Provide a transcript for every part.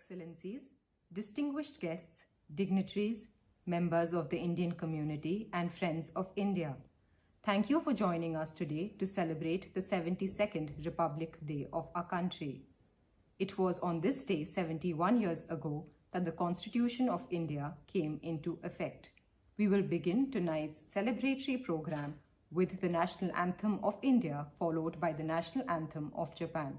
Excellencies, distinguished guests, dignitaries, members of the Indian community and friends of India. Thank you for joining us today to celebrate the 72nd Republic Day of our country. It was on this day 71 years ago that the Constitution of India came into effect. We will begin tonight's celebratory program with the National Anthem of India, followed by the National Anthem of Japan.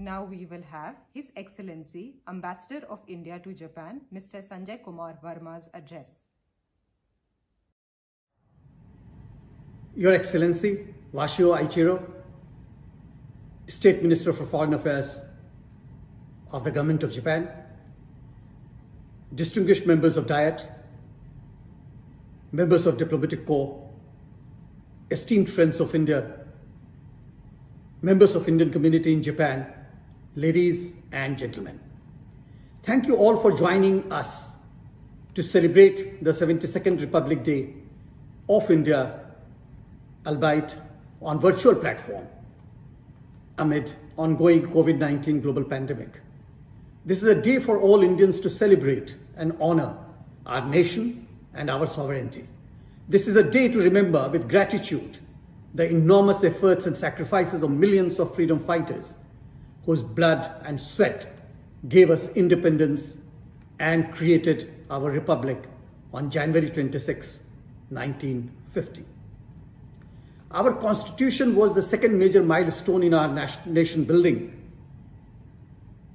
Now we will have His Excellency, Ambassador of India to Japan, Mr. Sanjay Kumar Verma's address. Your Excellency, Washio Aichiro, State Minister for Foreign Affairs of the Government of Japan, distinguished members of Diet, members of Diplomatic Corps, esteemed friends of India, members of Indian community in Japan, ladies and gentlemen. Thank you all for joining us to celebrate the 72nd Republic Day of India, albeit on virtual platform, amid ongoing COVID-19 global pandemic. This is a day for all Indians to celebrate and honor our nation and our sovereignty. This is a day to remember with gratitude the enormous efforts and sacrifices of millions of freedom fighters whose blood and sweat gave us independence and created our republic on January 26, 1950. Our Constitution was the second major milestone in our nation building.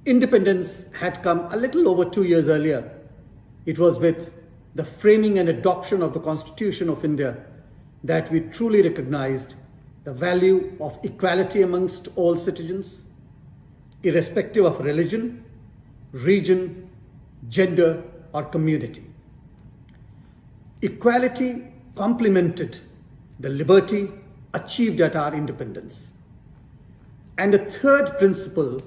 Independence had come a little over 2 years earlier. It was with the framing and adoption of the Constitution of India that we truly recognized the value of equality amongst all citizens, irrespective of religion, region, gender, or community. Equality complemented the liberty achieved at our independence. And the third principle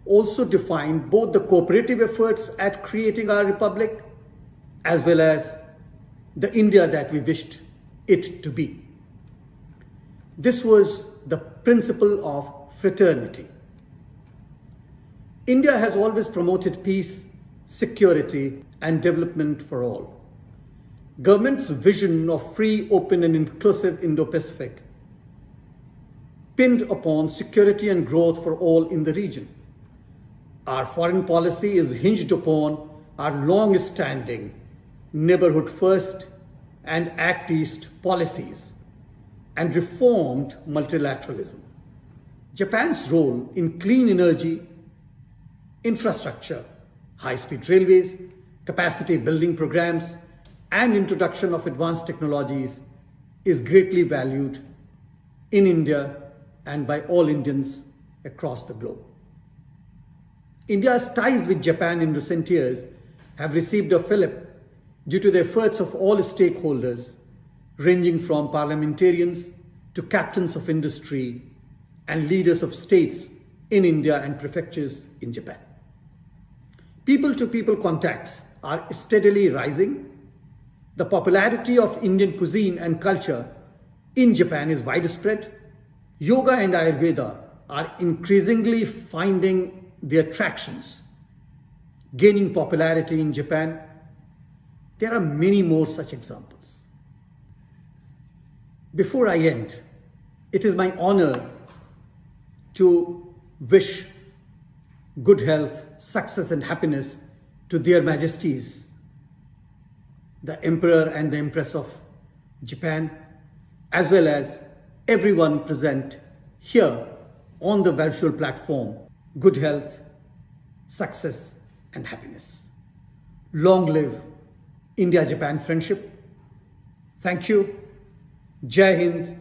also defined both the cooperative efforts at creating our republic as well as the India that we wished it to be. This was the principle of fraternity. India has always promoted peace, security, and development for all. Government's vision of free, open, and inclusive Indo-Pacific pinned upon security and growth for all in the region. Our foreign policy is hinged upon our long-standing neighborhood first and Act East policies and reformed multilateralism. Japan's role in clean energy, infrastructure, high-speed railways, capacity building programs, and introduction of advanced technologies is greatly valued in India and by all Indians across the globe. India's ties with Japan in recent years have received a fillip due to the efforts of all stakeholders, ranging from parliamentarians to captains of industry and leaders of states in India and prefectures in Japan. People-to-people contacts are steadily rising. The popularity of Indian cuisine and culture in Japan is widespread. Yoga and Ayurveda are increasingly finding their attractions, gaining popularity in Japan. There are many more such examples. Before I end, it is my honor to wish good health, success and happiness to their majesties, the Emperor and the Empress of Japan, as well as everyone present here on the virtual platform. Good health, success and happiness. Long live India-Japan friendship. Thank you. Jai Hind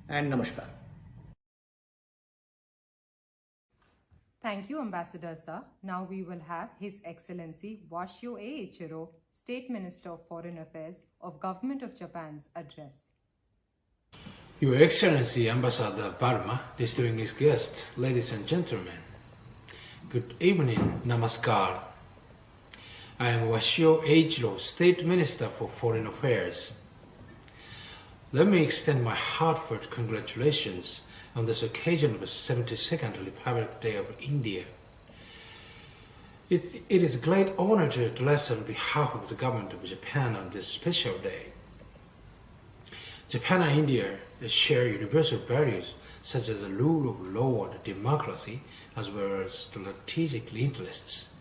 and Namaskar. Thank you, Ambassador Sir. Now we will have His Excellency Washio Eiichiro, State Minister of Foreign Affairs of Government of Japan's address. Your Excellency Ambassador Parma, distinguished guests, ladies and gentlemen, good evening, Namaskar. I am Washio Eiichiro, State Minister for Foreign Affairs. Let me extend my heartfelt congratulations on this occasion of the 72nd Republic Day of India. It is a great honor to address on behalf of the government of Japan on this special day. Japan and India share universal values such as the rule of law and democracy, as well as strategic interests,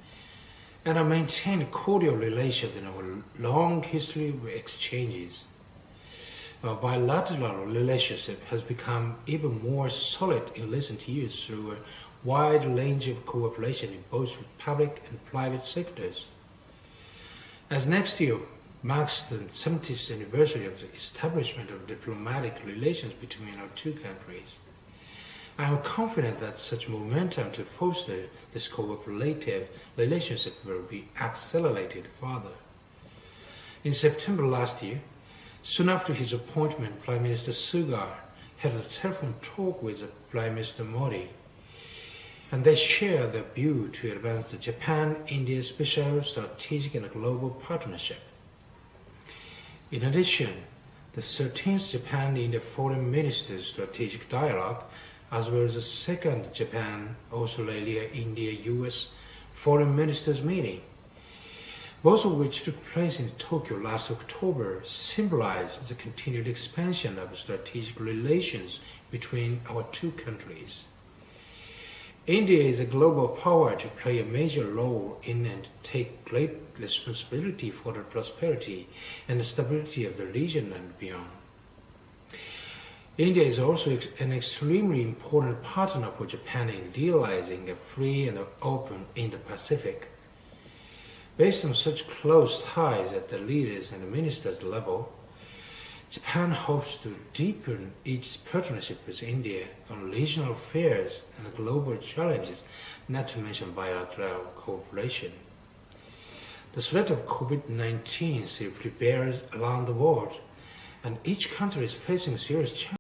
and have maintained cordial relations in our long history of exchanges. Our bilateral relationship has become even more solid in recent years through a wide range of cooperation in both public and private sectors. As next year marks the 70th anniversary of the establishment of diplomatic relations between our two countries, I am confident that such momentum to foster this cooperative relationship will be accelerated further. In September last year, soon after his appointment, Prime Minister Suga had a telephone talk with Prime Minister Modi, and they shared their view to advance the Japan-India special strategic and global partnership. In addition, the 13th Japan-India Foreign Ministers Strategic Dialogue, as well as the second Japan-Australia-India-US Foreign Ministers meeting, both of which took place in Tokyo last October, symbolize the continued expansion of strategic relations between our two countries. India is a global power to play a major role in and take great responsibility for the prosperity and the stability of the region and beyond. India is also an extremely important partner for Japan in realizing a free and open Indo-Pacific. Based on such close ties at the leaders and ministers level, Japan hopes to deepen its partnership with India on regional affairs and global challenges, not to mention bilateral cooperation. The threat of COVID-19 still prevails around the world, and each country is facing serious challenges.